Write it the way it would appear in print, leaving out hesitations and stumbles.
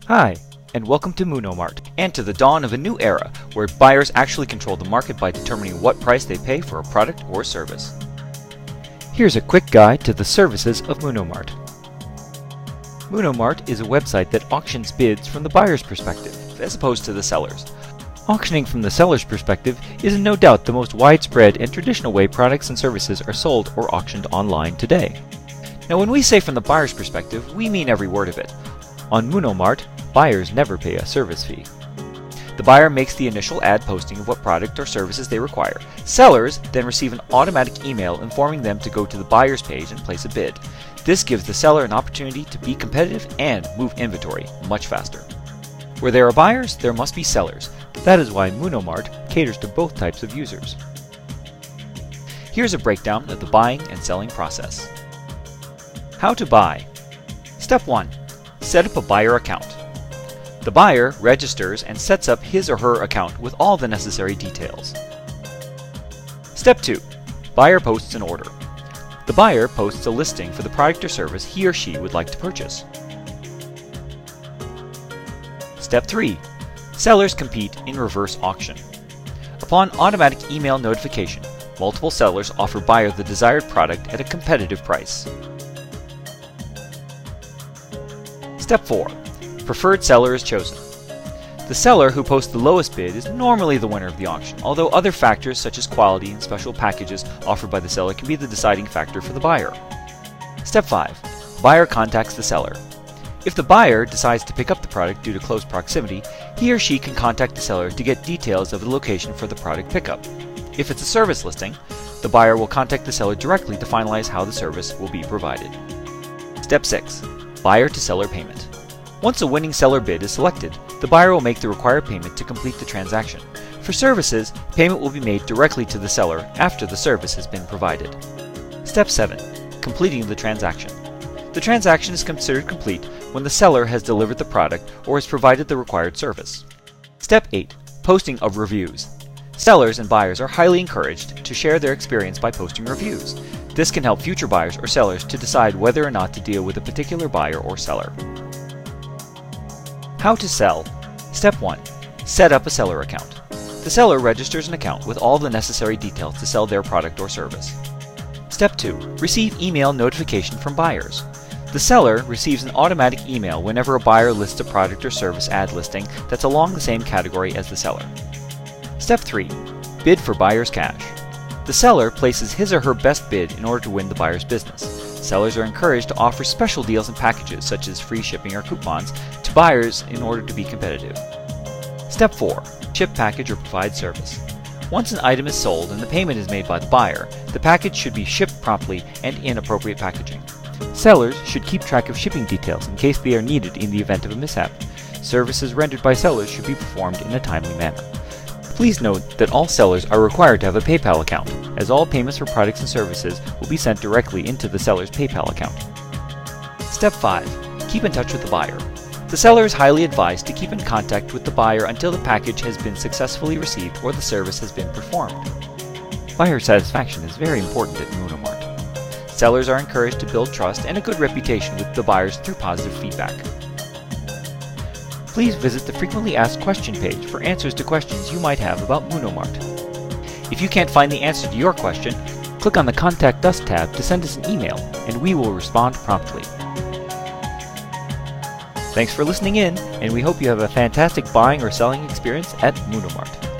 Hi, and welcome to MunohMart, and to the dawn of a new era where buyers actually control the market by determining what price they pay for a product or service. Here's a quick guide to the services of MunohMart. MunohMart is a website that auctions bids from the buyer's perspective, as opposed to the seller's. Auctioning from the seller's perspective is no doubt the most widespread and traditional way products and services are sold or auctioned online today. Now, when we say from the buyer's perspective, we mean every word of it. On MunohMart, buyers never pay a service fee. The buyer makes the initial ad posting of what product or services they require. Sellers then receive an automatic email informing them to go to the buyer's page and place a bid. This gives the seller an opportunity to be competitive and move inventory much faster. Where there are buyers, there must be sellers. That is why MunohMart caters to both types of users. Here's a breakdown of the buying and selling process. How to buy. Step 1. Set up a buyer account. The buyer registers and sets up his or her account with all the necessary details. Step 2. Buyer posts an order. The buyer posts a listing for the product or service he or she would like to purchase. Step 3. Sellers compete in reverse auction. Upon automatic email notification, multiple sellers offer buyer the desired product at a competitive price. Step 4. Preferred seller is chosen. The seller who posts the lowest bid is normally the winner of the auction, although other factors such as quality and special packages offered by the seller can be the deciding factor for the buyer. Step 5. Buyer contacts the seller. If the buyer decides to pick up the product due to close proximity, he or she can contact the seller to get details of the location for the product pickup. If it's a service listing, the buyer will contact the seller directly to finalize how the service will be provided. Step 6. Buyer to seller payment. Once a winning seller bid is selected, the buyer will make the required payment to complete the transaction. For services, payment will be made directly to the seller after the service has been provided. Step 7. Completing the transaction. The transaction is considered complete when the seller has delivered the product or has provided the required service. Step 8. Posting of reviews. Sellers and buyers are highly encouraged to share their experience by posting reviews. This can help future buyers or sellers to decide whether or not to deal with a particular buyer or seller. How to sell. Step 1. Set up a seller account. The seller registers an account with all the necessary details to sell their product or service. Step 2. Receive email notification from buyers. The seller receives an automatic email whenever a buyer lists a product or service ad listing that's along the same category as the seller. Step 3. Bid for buyer's cash. The seller places his or her best bid in order to win the buyer's business. Sellers are encouraged to offer special deals and packages such as free shipping or coupons to buyers in order to be competitive. Step 4. Ship package or provide service. Once an item is sold and the payment is made by the buyer, the package should be shipped promptly and in appropriate packaging. Sellers should keep track of shipping details in case they are needed in the event of a mishap. Services rendered by sellers should be performed in a timely manner. Please note that all sellers are required to have a PayPal account, as all payments for products and services will be sent directly into the seller's PayPal account. Step 5. Keep in touch with the buyer. The seller is highly advised to keep in contact with the buyer until the package has been successfully received or the service has been performed. Buyer satisfaction is very important at MunohMart. Sellers are encouraged to build trust and a good reputation with the buyers through positive feedback. Please visit the frequently asked question page for answers to questions you might have about MunohMart. If you can't find the answer to your question, click on the Contact Us tab to send us an email, and we will respond promptly. Thanks for listening in, and we hope you have a fantastic buying or selling experience at MunohMart.